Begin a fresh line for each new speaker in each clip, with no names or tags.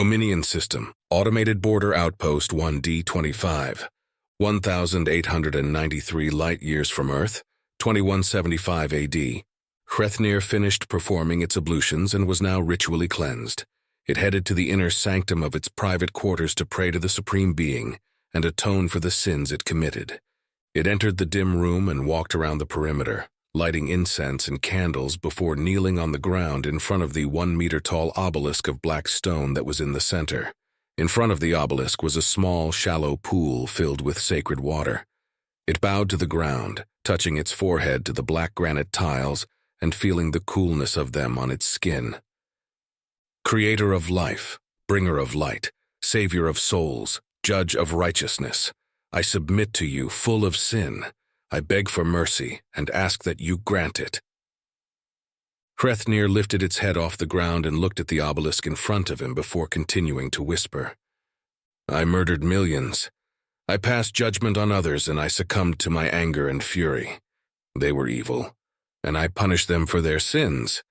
Ominian System, Automated Border Outpost 1D25, 1,893 light-years from Earth, 2175 AD. Hrethnir finished performing its ablutions and was now ritually cleansed. It headed to the inner sanctum of its private quarters to pray to the Supreme Being and atone for the sins it committed. It entered the dim room and walked around the perimeter, lighting incense and candles before kneeling on the ground in front of the 1-meter-tall obelisk of black stone that was in the center. In front of the obelisk was a small, shallow pool filled with sacred water. It bowed to the ground, touching its forehead to the black granite tiles and feeling the coolness of them on its skin. Creator of life, bringer of light, savior of souls, judge of righteousness, I submit to you full of sin. I beg for mercy and ask that you grant it. Hrethnir lifted its head off the ground and looked at the obelisk in front of him before continuing to whisper. I murdered millions. I passed judgment on others and I succumbed to my anger and fury. They were evil, and I punished them for their sins.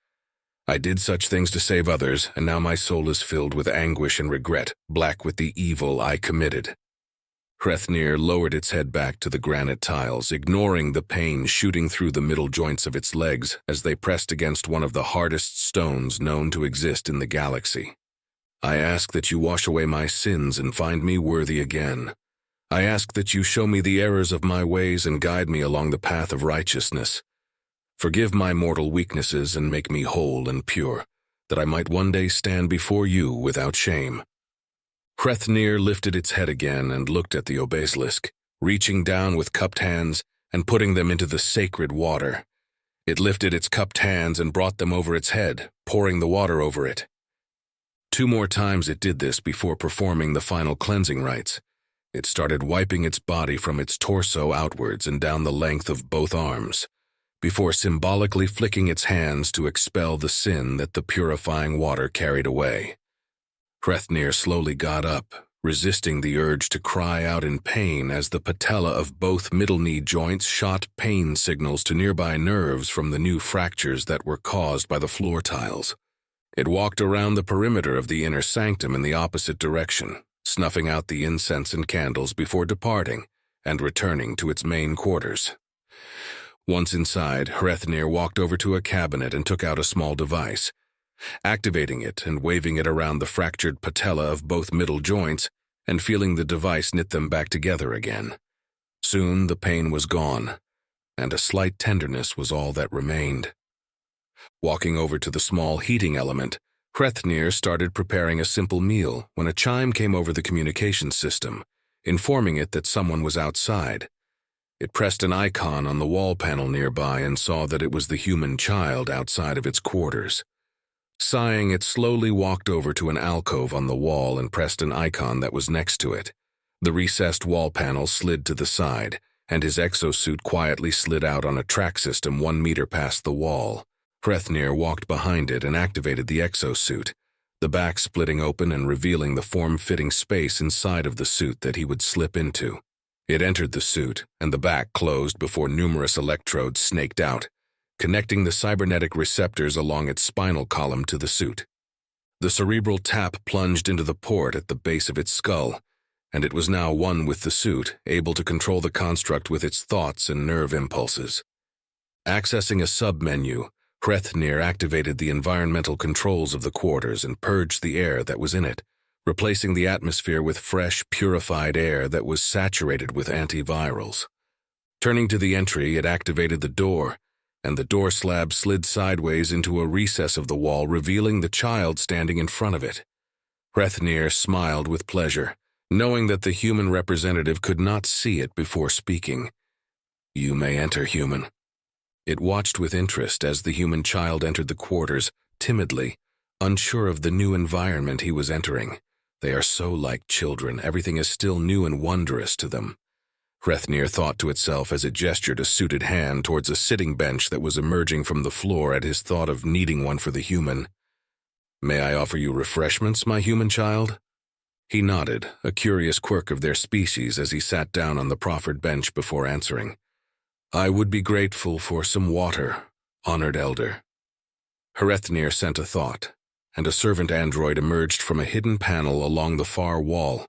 I did such things to save others, and now my soul is filled with anguish and regret, black with the evil I committed. Hrethnir lowered its head back to the granite tiles, ignoring the pain shooting through the middle joints of its legs as they pressed against one of the hardest stones known to exist in the galaxy. I ask that you wash away my sins and find me worthy again. I ask that you show me the errors of my ways and guide me along the path of righteousness. Forgive my mortal weaknesses and make me whole and pure, that I might one day stand before you without shame. Hrethnir lifted its head again and looked at the obelisk, reaching down with cupped hands and putting them into the sacred water. It lifted its cupped hands and brought them over its head, pouring the water over it. 2 more times it did this before performing the final cleansing rites. It started wiping its body from its torso outwards and down the length of both arms, before symbolically flicking its hands to expel the sin that the purifying water carried away. Hrethnir slowly got up, resisting the urge to cry out in pain as the patella of both middle knee joints shot pain signals to nearby nerves from the new fractures that were caused by the floor tiles. It walked around the perimeter of the inner sanctum in the opposite direction, snuffing out the incense and candles before departing and returning to its main quarters. Once inside, Hrethnir walked over to a cabinet and took out a small device. Activating it and waving it around the fractured patella of both middle joints and feeling the device knit them back together again. Soon the pain was gone, and a slight tenderness was all that remained. Walking over to the small heating element, Hrethnir started preparing a simple meal when a chime came over the communication system, informing it that someone was outside. It pressed an icon on the wall panel nearby and saw that it was the human child outside of its quarters. Sighing, it slowly walked over to an alcove on the wall and pressed an icon that was next to it. The recessed wall panel slid to the side, and his exosuit quietly slid out on a track system 1 meter past the wall. Hrethnir walked behind it and activated the exosuit, the back splitting open and revealing the form-fitting space inside of the suit that he would slip into. It entered the suit, and the back closed before numerous electrodes snaked out, connecting the cybernetic receptors along its spinal column to the suit. The cerebral tap plunged into the port at the base of its skull, and it was now one with the suit, able to control the construct with its thoughts and nerve impulses. Accessing a sub-menu, Hrethnir activated the environmental controls of the quarters and purged the air that was in it, replacing the atmosphere with fresh, purified air that was saturated with antivirals. Turning to the entry, it activated the door, and the door slab slid sideways into a recess of the wall, revealing the child standing in front of it. Hrethnir smiled with pleasure, knowing that the human representative could not see it before speaking. You may enter, human. It watched with interest as the human child entered the quarters, timidly, unsure of the new environment he was entering. They are so like children, everything is still new and wondrous to them. Hrethnir thought to itself as it gestured a suited hand towards a sitting bench that was emerging from the floor at his thought of needing one for the human. May I offer you refreshments, my human child? He nodded, a curious quirk of their species as he sat down on the proffered bench before answering. I would be grateful for some water, honored elder. Hrethnir sent a thought, and a servant android emerged from a hidden panel along the far wall,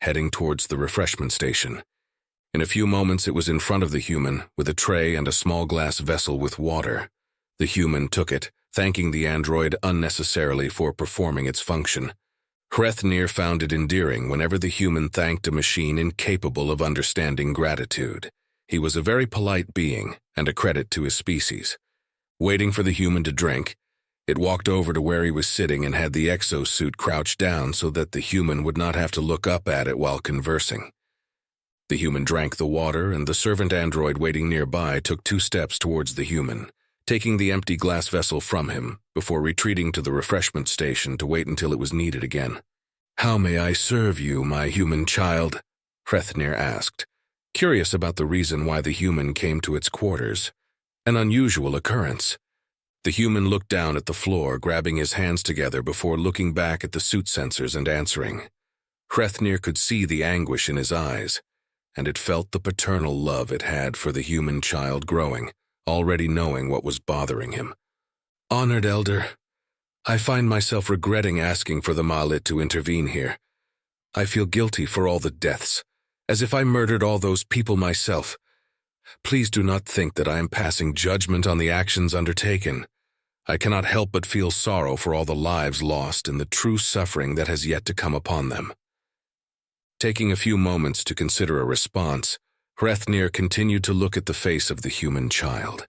heading towards the refreshment station. In a few moments it was in front of the human, with a tray and a small glass vessel with water. The human took it, thanking the android unnecessarily for performing its function. Hrethnir found it endearing whenever the human thanked a machine incapable of understanding gratitude. He was a very polite being, and a credit to his species. Waiting for the human to drink, it walked over to where he was sitting and had the exosuit crouched down so that the human would not have to look up at it while conversing. The human drank the water, and the servant android waiting nearby took 2 steps towards the human, taking the empty glass vessel from him before retreating to the refreshment station to wait until it was needed again. "How may I serve you, my human child?" Hrethnir asked, curious about the reason why the human came to its quarters. An unusual occurrence. The human looked down at the floor, grabbing his hands together before looking back at the suit sensors and answering. Hrethnir could see the anguish in his eyes, and it felt the paternal love it had for the human child growing, already knowing what was bothering him. "Honored Elder, I find myself regretting asking for the Malit to intervene here. I feel guilty for all the deaths, as if I murdered all those people myself. Please do not think that I am passing judgment on the actions undertaken. I cannot help but feel sorrow for all the lives lost and the true suffering that has yet to come upon them." Taking a few moments to consider a response, Hrethnir continued to look at the face of the human child.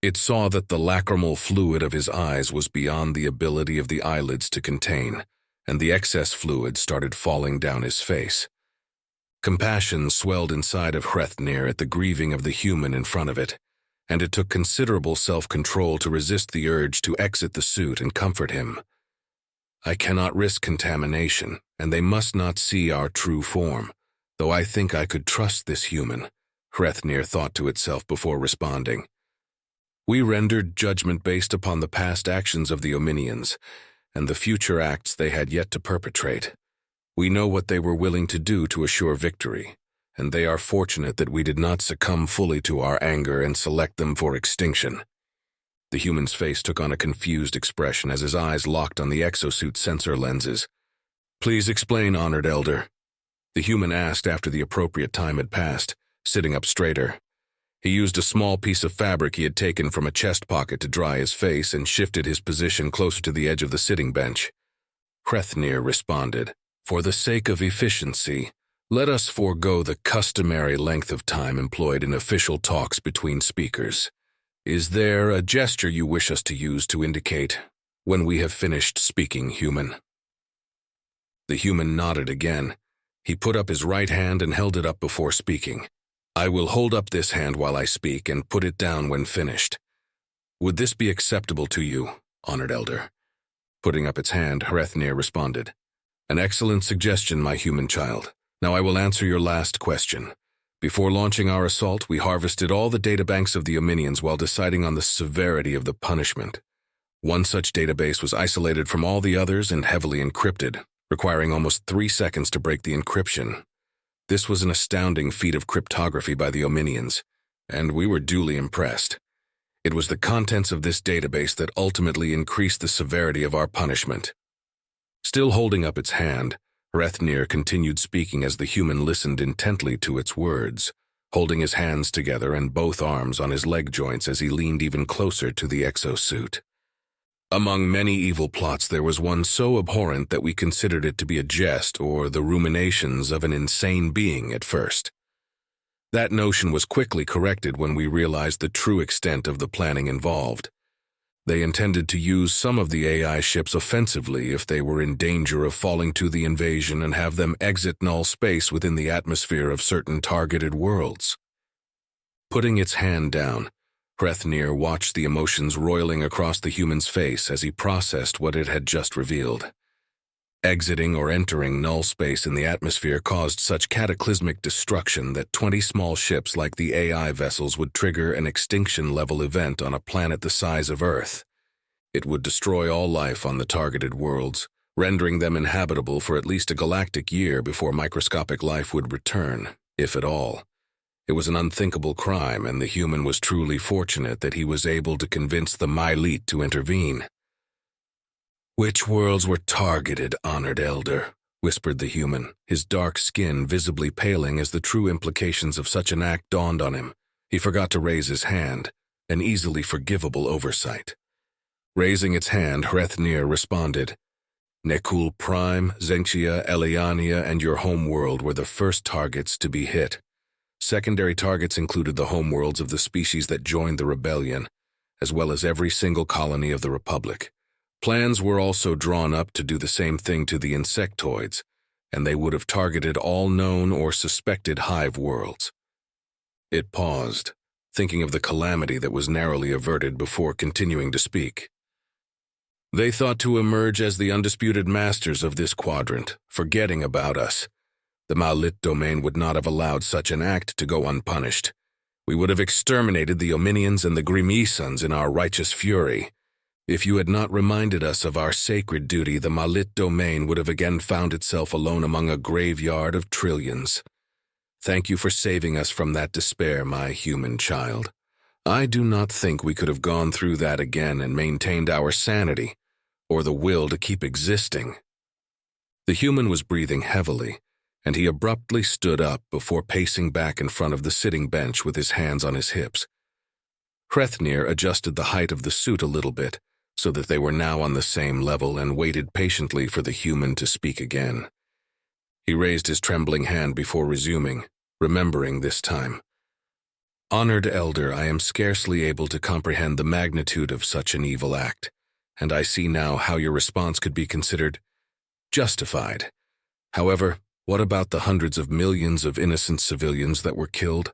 It saw that the lacrimal fluid of his eyes was beyond the ability of the eyelids to contain, and the excess fluid started falling down his face. Compassion swelled inside of Hrethnir at the grieving of the human in front of it, and it took considerable self-control to resist the urge to exit the suit and comfort him. "I cannot risk contamination, and they must not see our true form, though I think I could trust this human," Hrethnir thought to itself before responding. "We rendered judgment based upon the past actions of the Ominians, and the future acts they had yet to perpetrate. We know what they were willing to do to assure victory, and they are fortunate that we did not succumb fully to our anger and select them for extinction." The human's face took on a confused expression as his eyes locked on the exosuit sensor lenses. "Please explain, Honored Elder," the human asked after the appropriate time had passed, sitting up straighter. He used a small piece of fabric he had taken from a chest pocket to dry his face and shifted his position closer to the edge of the sitting bench. Hrethnir responded, "For the sake of efficiency, let us forego the customary length of time employed in official talks between speakers. Is there a gesture you wish us to use to indicate when we have finished speaking, human?" The human nodded again. He put up his right hand and held it up before speaking. "I will hold up this hand while I speak and put it down when finished. Would this be acceptable to you, Honored Elder?" Putting up its hand, Hrethnir responded, "An excellent suggestion, my human child. Now I will answer your last question. Before launching our assault, we harvested all the databanks of the Ominians while deciding on the severity of the punishment. One such database was isolated from all the others and heavily encrypted, requiring almost 3 seconds to break the encryption. This was an astounding feat of cryptography by the Ominians, and we were duly impressed. It was the contents of this database that ultimately increased the severity of our punishment." Still holding up its hand, Hrethnir continued speaking as the human listened intently to its words, holding his hands together and both arms on his leg joints as he leaned even closer to the exosuit. "Among many evil plots, there was one so abhorrent that we considered it to be a jest or the ruminations of an insane being at first. That notion was quickly corrected when we realized the true extent of the planning involved. They intended to use some of the AI ships offensively if they were in danger of falling to the invasion and have them exit null space within the atmosphere of certain targeted worlds." Putting its hand down, Hrethnir watched the emotions roiling across the human's face as he processed what it had just revealed. Exiting or entering null space in the atmosphere caused such cataclysmic destruction that 20 small ships like the AI vessels would trigger an extinction-level event on a planet the size of Earth. It would destroy all life on the targeted worlds, rendering them inhabitable for at least a galactic year before microscopic life would return, if at all. It was an unthinkable crime, and the human was truly fortunate that he was able to convince the Malit to intervene. "Which worlds were targeted, honored elder?" whispered the human, his dark skin visibly paling as the true implications of such an act dawned on him. He forgot to raise his hand, an easily forgivable oversight. Raising its hand, Hrethnir responded, "Nekul Prime, Zenchia, Eliania, and your homeworld were the first targets to be hit. Secondary targets included the homeworlds of the species that joined the rebellion, as well as every single colony of the Republic. Plans were also drawn up to do the same thing to the insectoids, and they would have targeted all known or suspected hive worlds." It paused, thinking of the calamity that was narrowly averted before continuing to speak. "They thought to emerge as the undisputed masters of this quadrant, forgetting about us. The Malit domain would not have allowed such an act to go unpunished. We would have exterminated the Ominians and the Grimisans in our righteous fury. If you had not reminded us of our sacred duty, the Malit domain would have again found itself alone among a graveyard of trillions. Thank you for saving us from that despair, my human child. I do not think we could have gone through that again and maintained our sanity, or the will to keep existing." The human was breathing heavily, and he abruptly stood up before pacing back in front of the sitting bench with his hands on his hips. Hrethnir adjusted the height of the suit a little bit, so that they were now on the same level, and waited patiently for the human to speak again. He raised his trembling hand before resuming, remembering this time. "Honored elder, I am scarcely able to comprehend the magnitude of such an evil act, and I see now how your response could be considered justified. However, what about the hundreds of millions of innocent civilians that were killed?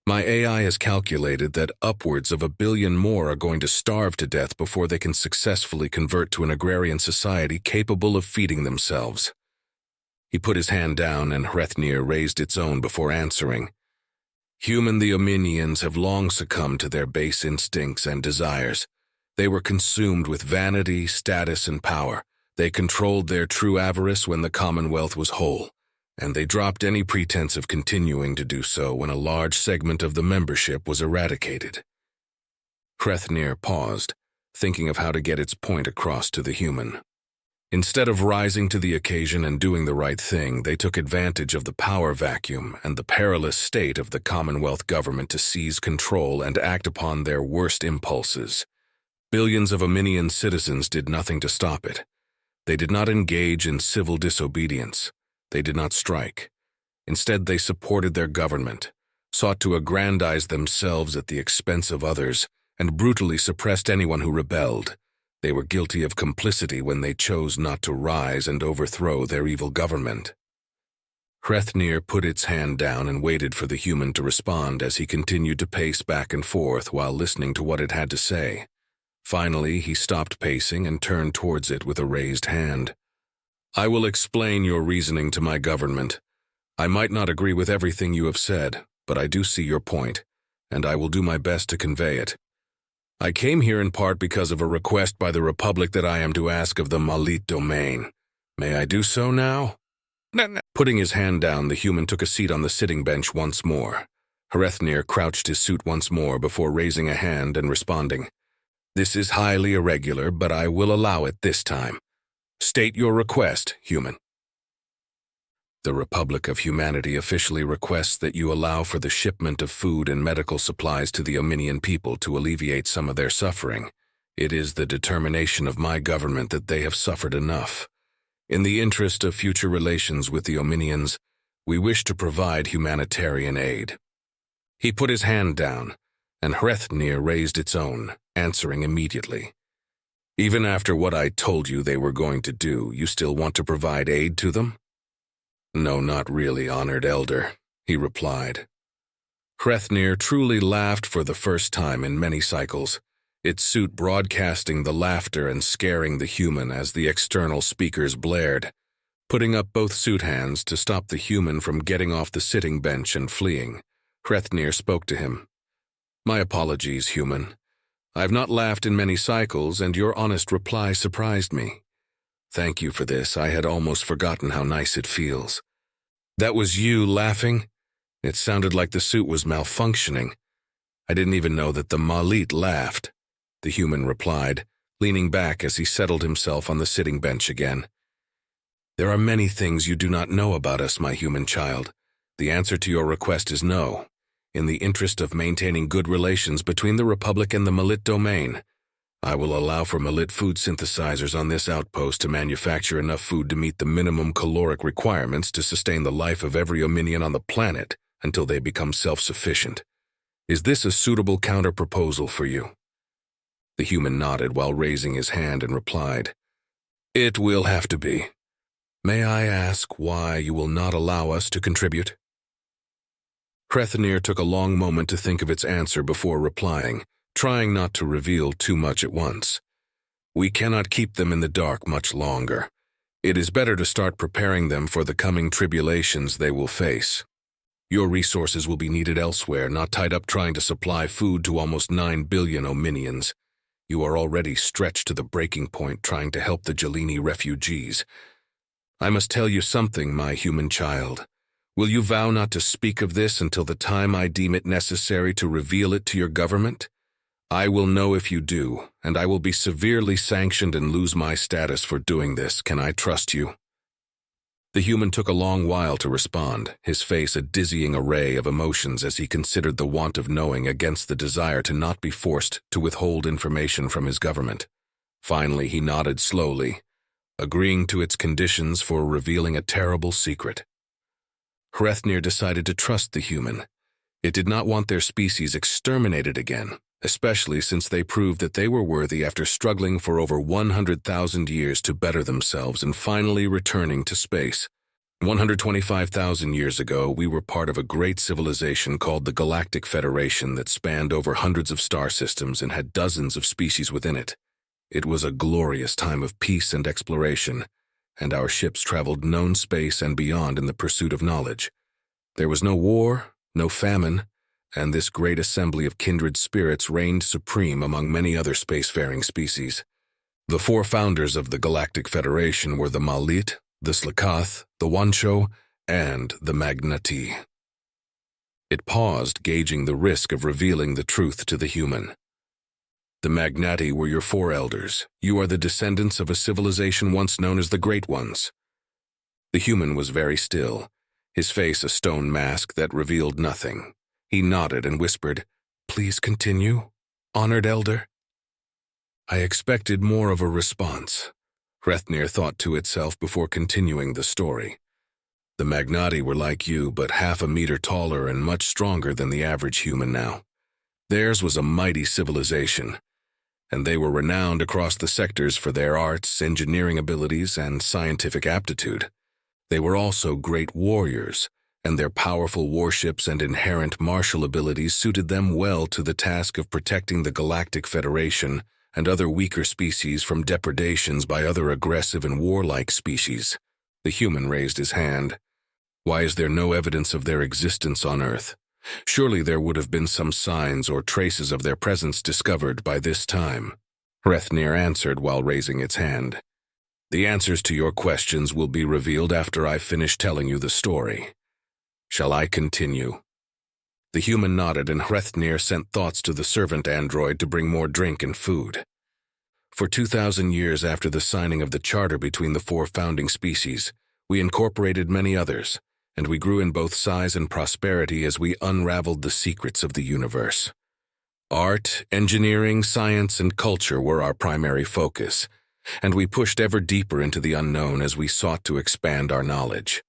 My AI has calculated that upwards of 1 billion more are going to starve to death before they can successfully convert to an agrarian society capable of feeding themselves." He put his hand down, and Hrethnir raised its own before answering. "Human, the Ominians have long succumbed to their base instincts and desires. They were consumed with vanity, status, and power. They controlled their true avarice when the Commonwealth was whole, and they dropped any pretense of continuing to do so when a large segment of the membership was eradicated." Hrethnir paused, thinking of how to get its point across to the human. Instead of rising to the occasion and doing the right thing, they took advantage of the power vacuum and the perilous state of the Commonwealth government to seize control and act upon their worst impulses. Billions of Ominian citizens did nothing to stop it. They did not engage in civil disobedience. They did not strike. Instead, they supported their government, sought to aggrandize themselves at the expense of others, and brutally suppressed anyone who rebelled. They were guilty of complicity when they chose not to rise and overthrow their evil government. Hrethnir put its hand down and waited for the human to respond as he continued to pace back and forth while listening to what it had to say. Finally, he stopped pacing and turned towards it with a raised hand. "I will explain your reasoning to my government. I might not agree with everything you have said, but I do see your point, and I will do my best to convey it. I came here in part because of a request by the Republic that I am to ask of the Malit domain. May I do so now?" Putting his hand down, the human took a seat on the sitting bench once more. Hrethnir crouched his suit once more before raising a hand and responding. "This is highly irregular, but I will allow it this time. State your request, human." "The Republic of Humanity officially requests that you allow for the shipment of food and medical supplies to the Ominian people to alleviate some of their suffering. It is the determination of my government that they have suffered enough. In the interest of future relations with the Ominians, we wish to provide humanitarian aid." He put his hand down, and Hrethnir raised its own, answering immediately. "Even after what I told you they were going to do, you still want to provide aid to them?" "No, not really, honored elder," he replied. Hrethnir truly laughed for the first time in many cycles, its suit broadcasting the laughter and scaring the human as the external speakers blared, putting up both suit hands to stop the human from getting off the sitting bench and fleeing. Hrethnir spoke to him. "My apologies, human. I have not laughed in many cycles, and your honest reply surprised me. Thank you for this. I had almost forgotten how nice it feels." "That was you laughing?" It sounded like the suit was malfunctioning. "I didn't even know that the Malit laughed," the human replied, leaning back as he settled himself on the sitting bench again. "There are many things you do not know about us, my human child. The answer to your request is no. In the interest of maintaining good relations between the Republic and the Malit domain, I will allow for Malit food synthesizers on this outpost to manufacture enough food to meet the minimum caloric requirements to sustain the life of every Ominian on the planet until they become self-sufficient. Is this a suitable counter-proposal for you?" The human nodded while raising his hand and replied, "It will have to be. May I ask why you will not allow us to contribute?" Hrethnir took a long moment to think of its answer before replying, trying not to reveal too much at once. "We cannot keep them in the dark much longer. It is better to start preparing them for the coming tribulations they will face. Your resources will be needed elsewhere, not tied up trying to supply food to almost 9 billion Ominians. You are already stretched to the breaking point trying to help the Jelini refugees. I must tell you something, my human child. Will you vow not to speak of this until the time I deem it necessary to reveal it to your government? I will know if you do, and I will be severely sanctioned and lose my status for doing this. Can I trust you?" The human took a long while to respond, his face a dizzying array of emotions as he considered the want of knowing against the desire to not be forced to withhold information from his government. Finally, he nodded slowly, agreeing to its conditions for revealing a terrible secret. Hrethnir decided to trust the human. It did not want their species exterminated again, especially since they proved that they were worthy after struggling for over 100,000 years to better themselves and finally returning to space. 125,000 years ago, we were part of a great civilization called the Galactic Federation that spanned over hundreds of star systems and had dozens of species within it. It was a glorious time of peace and exploration, and our ships traveled known space and beyond in the pursuit of knowledge. There was no war, no famine, and this great assembly of kindred spirits reigned supreme among many other spacefaring species. The 4 founders of the Galactic Federation were the Malit, the Slakath, the Wancho, and the Magnati. It paused, gauging the risk of revealing the truth to the human. The Magnati were your 4 elders. You are the descendants of a civilization once known as the Great Ones. The human was very still, his face a stone mask that revealed nothing. He nodded and whispered, "Please continue, honored elder." I expected more of a response, Hrethnir thought to itself before continuing the story. The Magnati were like you, but half a meter taller and much stronger than the average human now. Theirs was a mighty civilization, and they were renowned across the sectors for their arts, engineering abilities, and scientific aptitude. They were also great warriors, and their powerful warships and inherent martial abilities suited them well to the task of protecting the Galactic Federation and other weaker species from depredations by other aggressive and warlike species. The human raised his hand. "Why is there no evidence of their existence on Earth? Surely there would have been some signs or traces of their presence discovered by this time." Hrethnir answered while raising its hand. "The answers to your questions will be revealed after I finish telling you the story. Shall I continue?" The human nodded, and Hrethnir sent thoughts to the servant android to bring more drink and food. For 2,000 years after the signing of the charter between the 4 founding species, we incorporated many others, and we grew in both size and prosperity as we unraveled the secrets of the universe. Art, engineering, science, and culture were our primary focus, and we pushed ever deeper into the unknown as we sought to expand our knowledge.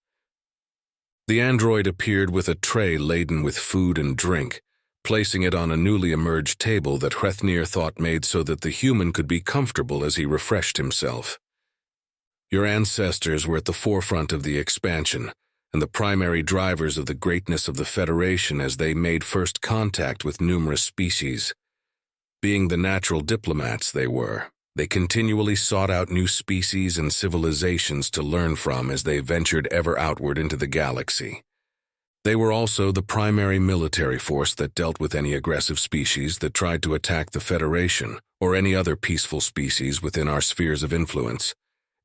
The android appeared with a tray laden with food and drink, placing it on a newly emerged table that Hrethnir thought made so that the human could be comfortable as he refreshed himself. "Your ancestors were at the forefront of the expansion, and the primary drivers of the greatness of the Federation as they made first contact with numerous species. Being the natural diplomats they continually sought out new species and civilizations to learn from as they ventured ever outward into the galaxy. They were also the primary military force that dealt with any aggressive species that tried to attack the Federation or any other peaceful species within our spheres of influence,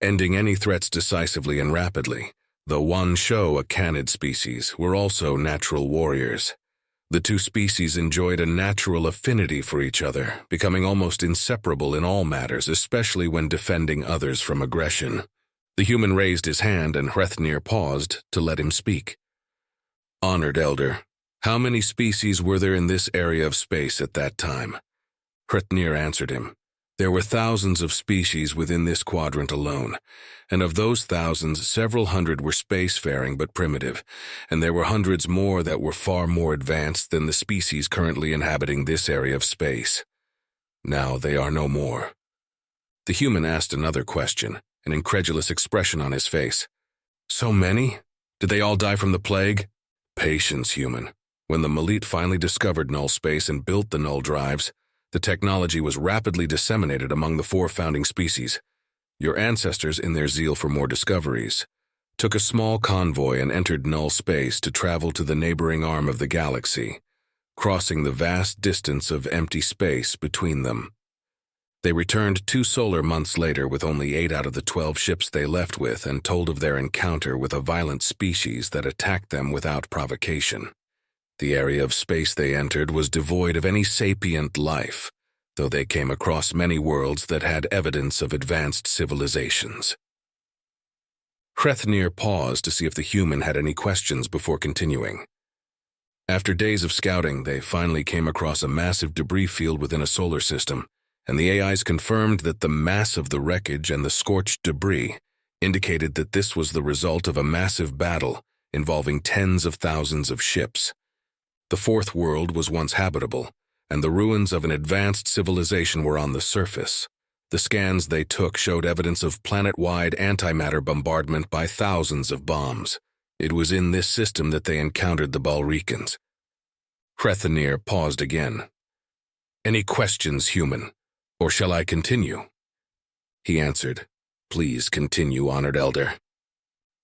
ending any threats decisively and rapidly. The Wancho, a canid species, were also natural warriors. The two species enjoyed a natural affinity for each other, becoming almost inseparable in all matters, especially when defending others from aggression. The human raised his hand and Hrethnir paused to let him speak. "Honored Elder, how many species were there in this area of space at that time?" Hrethnir answered him. "There were thousands of species within this quadrant alone, and of those thousands, several hundred were spacefaring but primitive, and there were hundreds more that were far more advanced than the species currently inhabiting this area of space. Now they are no more." The human asked another question, an incredulous expression on his face. "So many? Did they all die from the plague?" "Patience, human. When the Malit finally discovered null space and built the null drives, the technology was rapidly disseminated among the 4 founding species. Your ancestors, in their zeal for more discoveries, took a small convoy and entered null space to travel to the neighboring arm of the galaxy, crossing the vast distance of empty space between them. They returned 2 solar months later with only 8 out of the 12 ships they left with and told of their encounter with a violent species that attacked them without provocation. The area of space they entered was devoid of any sapient life, though they came across many worlds that had evidence of advanced civilizations. Hrethnir paused to see if the human had any questions before continuing. After days of scouting, they finally came across a massive debris field within a solar system, and the AIs confirmed that the mass of the wreckage and the scorched debris indicated that this was the result of a massive battle involving tens of thousands of ships. The 4th world was once habitable, and the ruins of an advanced civilization were on the surface. The scans they took showed evidence of planet-wide antimatter bombardment by thousands of bombs. It was in this system that they encountered the Balricans. Hrethnir paused again. "Any questions, human? Or shall I continue?" He answered, "Please continue, Honored Elder."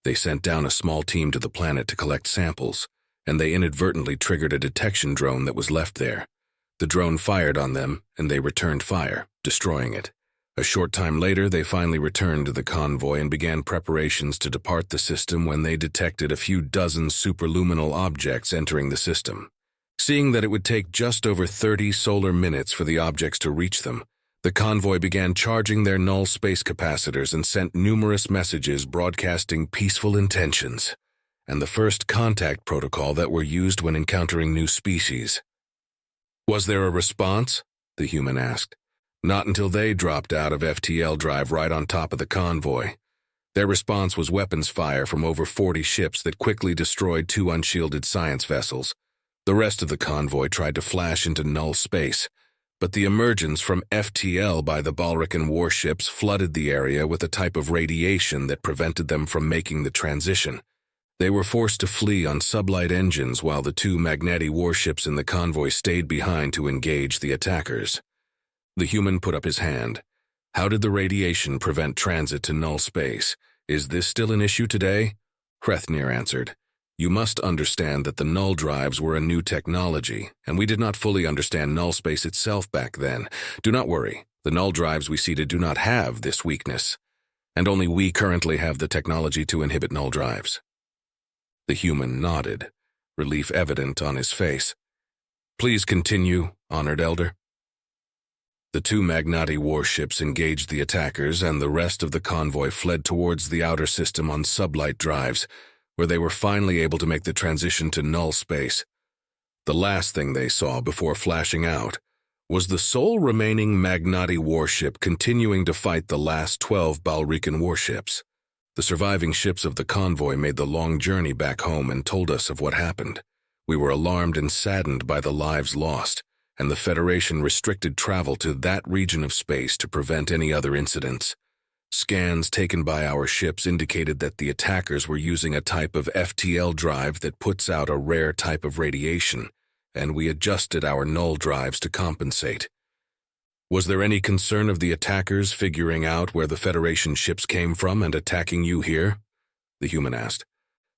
They sent down a small team to the planet to collect samples, and they inadvertently triggered a detection drone that was left there. The drone fired on them, and they returned fire, destroying it. A short time later, they finally returned to the convoy and began preparations to depart the system when they detected a few dozen superluminal objects entering the system. Seeing that it would take just over 30 solar minutes for the objects to reach them, the convoy began charging their null space capacitors and sent numerous messages broadcasting peaceful intentions and the first contact protocol that were used when encountering new species. "Was there a response?" the human asked. "Not until they dropped out of FTL drive right on top of the convoy. Their response was weapons fire from over 40 ships that quickly destroyed 2 unshielded science vessels. The rest of the convoy tried to flash into null space, but the emergence from FTL by the Balrican warships flooded the area with a type of radiation that prevented them from making the transition. They were forced to flee on sublight engines while the 2 Magneti warships in the convoy stayed behind to engage the attackers." The human put up his hand. "How did the radiation prevent transit to null space? Is this still an issue today?" Hrethnir answered, "You must understand that the null drives were a new technology, and we did not fully understand null space itself back then. Do not worry, the null drives we seeded do not have this weakness, and only we currently have the technology to inhibit null drives." The human nodded, relief evident on his face. "Please continue, Honored Elder." The 2 Magnati warships engaged the attackers, and the rest of the convoy fled towards the outer system on sublight drives, where they were finally able to make the transition to null space. The last thing they saw before flashing out was the sole remaining Magnati warship continuing to fight the last 12 Balrican warships. The surviving ships of the convoy made the long journey back home and told us of what happened. We were alarmed and saddened by the lives lost, and the Federation restricted travel to that region of space to prevent any other incidents. Scans taken by our ships indicated that the attackers were using a type of FTL drive that puts out a rare type of radiation, and we adjusted our null drives to compensate. Was there any concern of the attackers figuring out where the Federation ships came from and attacking you here? The human asked.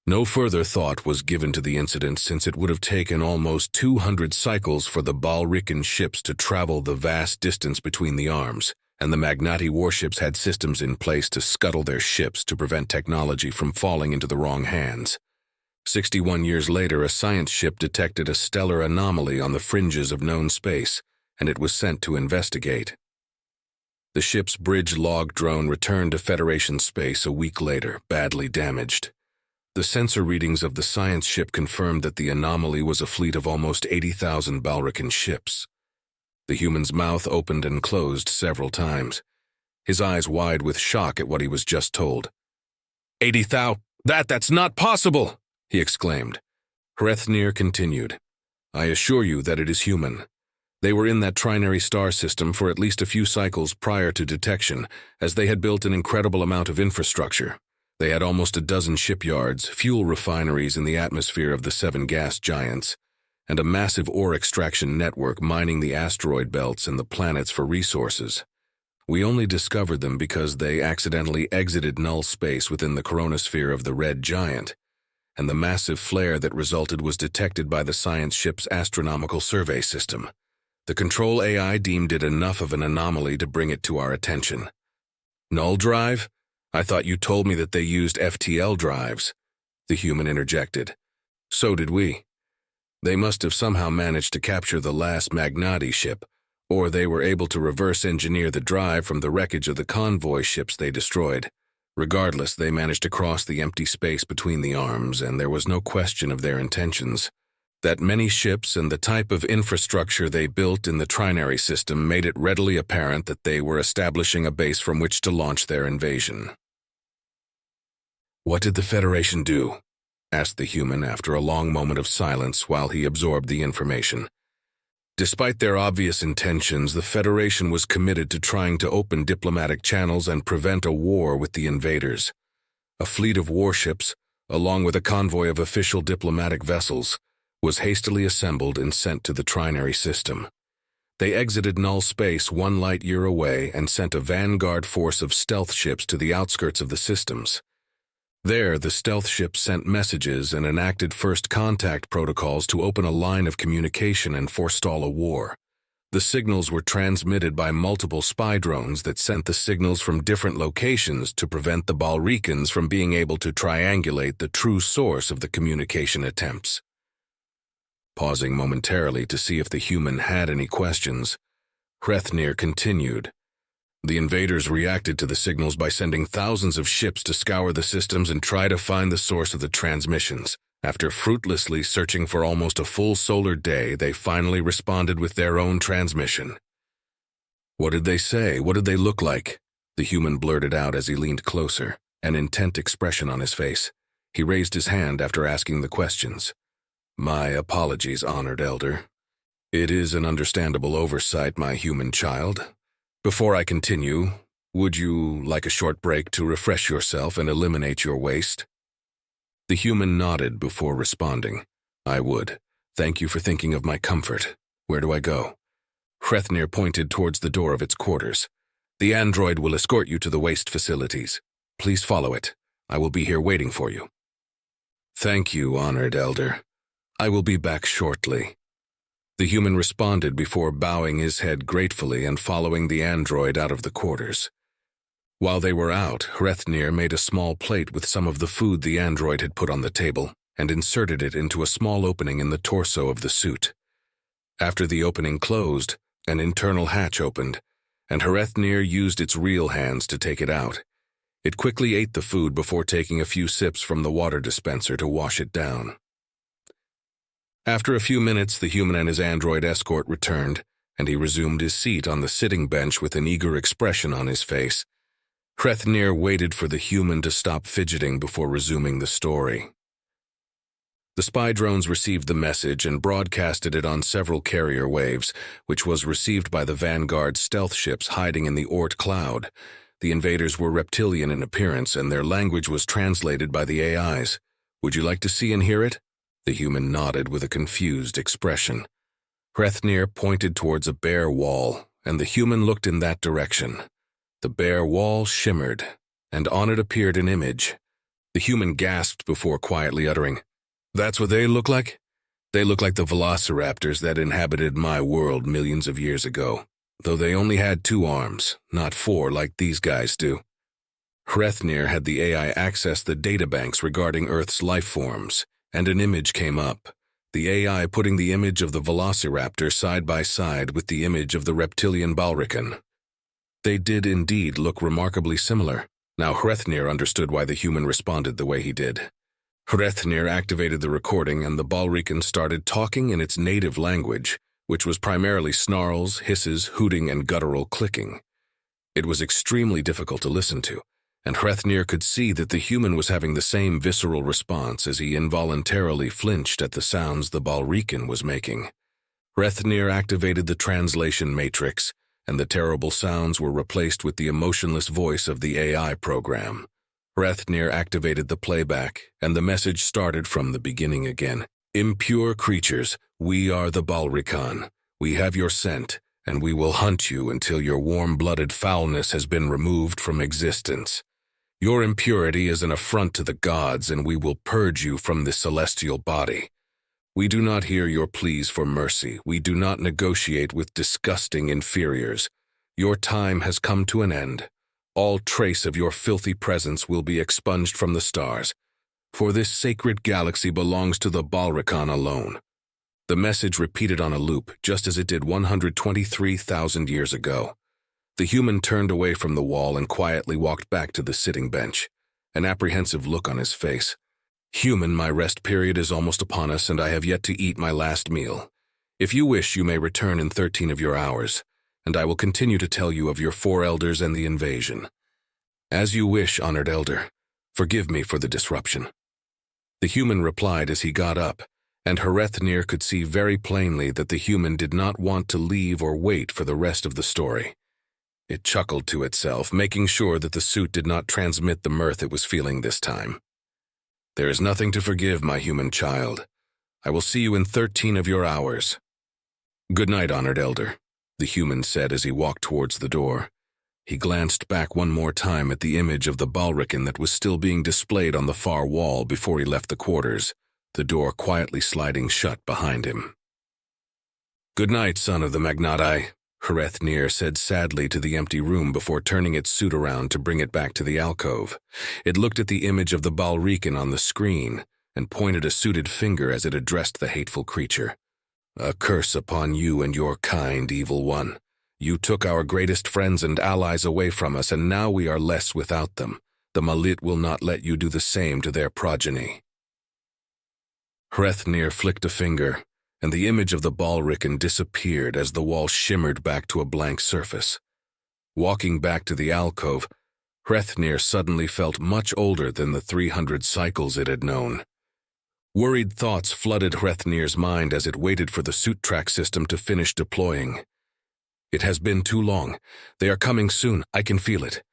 No further thought was given to the incident since it would have taken almost 200 cycles for the Balrican ships to travel the vast distance between the arms, and the Magnati warships had systems in place to scuttle their ships to prevent technology from falling into the wrong hands. 61 years later, a science ship detected a stellar anomaly on the fringes of known space, and it was sent to investigate. The ship's bridge log drone returned to Federation space a week later, badly damaged. The sensor readings of the science ship confirmed that the anomaly was a fleet of almost 80,000 Balrion ships. The human's mouth opened and closed several times, his eyes wide with shock at what he was just told. 80,000? That's not possible! He exclaimed. Hrethnir continued. I assure you that it is human. They were in that trinary star system for at least a few cycles prior to detection, as they had built an incredible amount of infrastructure. They had almost a dozen shipyards, fuel refineries in the atmosphere of the 7 gas giants, and a massive ore extraction network mining the asteroid belts and the planets for resources. We only discovered them because they accidentally exited null space within the coronosphere of the red giant, and the massive flare that resulted was detected by the science ship's astronomical survey system. The control AI deemed it enough of an anomaly to bring it to our attention. Null drive? I thought you told me that they used FTL drives, the human interjected. So did we. They must have somehow managed to capture the last Magnati ship, or they were able to reverse engineer the drive from the wreckage of the convoy ships they destroyed. Regardless, they managed to cross the empty space between the arms, and there was no question of their intentions. That many ships and the type of infrastructure they built in the trinary system made it readily apparent that they were establishing a base from which to launch their invasion. What did the Federation do? Asked the human after a long moment of silence while he absorbed the information. Despite their obvious intentions, the Federation was committed to trying to open diplomatic channels and prevent a war with the invaders. A fleet of warships, along with a convoy of official diplomatic vessels, was hastily assembled and sent to the trinary system. They exited null space 1 light-year away and sent a vanguard force of stealth ships to the outskirts of the systems. There, the stealth ships sent messages and enacted first contact protocols to open a line of communication and forestall a war. The signals were transmitted by multiple spy drones that sent the signals from different locations to prevent the Balrions from being able to triangulate the true source of the communication attempts. Pausing momentarily to see if the human had any questions, Hrethnir continued. The invaders reacted to the signals by sending thousands of ships to scour the systems and try to find the source of the transmissions. After fruitlessly searching for almost a full solar day, they finally responded with their own transmission. What did they say? What did they look like? The human blurted out as he leaned closer, an intent expression on his face. He raised his hand after asking the questions. My apologies, honored elder. It is an understandable oversight, my human child. Before I continue, would you like a short break to refresh yourself and eliminate your waste? The human nodded before responding. I would. Thank you for thinking of my comfort. Where do I go? Hrethnir pointed towards the door of its quarters. The android will escort you to the waste facilities. Please follow it. I will be here waiting for you. Thank you, honored elder. I will be back shortly. The human responded before bowing his head gratefully and following the android out of the quarters. While they were out, Hrethnir made a small plate with some of the food the android had put on the table and inserted it into a small opening in the torso of the suit. After the opening closed, an internal hatch opened, and Hrethnir used its real hands to take it out. It quickly ate the food before taking a few sips from the water dispenser to wash it down. After a few minutes, the human and his android escort returned, and he resumed his seat on the sitting bench with an eager expression on his face. Hrethnir waited for the human to stop fidgeting before resuming the story. The spy drones received the message and broadcasted it on several carrier waves, which was received by the vanguard stealth ships hiding in the Oort cloud. The invaders were reptilian in appearance, and their language was translated by the AIs. Would you like to see and hear it? The human nodded with a confused expression. Hrethnir pointed towards a bare wall, and the human looked in that direction. The bare wall shimmered, and on it appeared an image. The human gasped before quietly uttering, "That's what they look like? They look like the velociraptors that inhabited my world millions of years ago, though they only had 2 arms, not 4 like these guys do." Hrethnir had the AI access the databanks regarding Earth's life forms, and an image came up, the AI putting the image of the velociraptor side by side with the image of the reptilian Balrion. They did indeed look remarkably similar. Now Hrethnir understood why the human responded the way he did. Hrethnir activated the recording and the Balrion started talking in its native language, which was primarily snarls, hisses, hooting, and guttural clicking. It was extremely difficult to listen to, and Hrethnir could see that the human was having the same visceral response as he involuntarily flinched at the sounds the Balrion was making. Hrethnir activated the translation matrix, and the terrible sounds were replaced with the emotionless voice of the AI program. Hrethnir activated the playback, and the message started from the beginning again. Impure creatures, we are the Balrion. We have your scent, and we will hunt you until your warm-blooded foulness has been removed from existence. Your impurity is an affront to the gods, and we will purge you from this celestial body. We do not hear your pleas for mercy. We do not negotiate with disgusting inferiors. Your time has come to an end. All trace of your filthy presence will be expunged from the stars, for this sacred galaxy belongs to the Balrion alone. The message repeated on a loop, just as it did 123,000 years ago. The human turned away from the wall and quietly walked back to the sitting bench, an apprehensive look on his face. Human, my rest period is almost upon us, and I have yet to eat my last meal. If you wish, you may return in 13 of your hours, and I will continue to tell you of your 4 elders and the invasion. As you wish, honored elder. Forgive me for the disruption. The human replied as he got up, and Hrethnir could see very plainly that the human did not want to leave or wait for the rest of the story. It chuckled to itself, making sure that the suit did not transmit the mirth it was feeling this time. There is nothing to forgive, my human child. I will see you in 13 of your hours. Good night, honored elder, the human said as he walked towards the door. He glanced back one more time at the image of the Balrion that was still being displayed on the far wall before he left the quarters, the door quietly sliding shut behind him. Good night, son of the Magnati, Hrethnir said sadly to the empty room before turning its suit around to bring it back to the alcove. It looked at the image of the Balrion on the screen and pointed a suited finger as it addressed the hateful creature. A curse upon you and your kind, evil one. You took our greatest friends and allies away from us, and now we are less without them. The Malit will not let you do the same to their progeny. Hrethnir flicked a finger, and the image of the Balrion disappeared as the wall shimmered back to a blank surface. Walking back to the alcove, Hrethnir suddenly felt much older than the 300 cycles it had known. Worried thoughts flooded Hrethnir's mind as it waited for the suit track system to finish deploying. It has been too long. They are coming soon. I can feel it.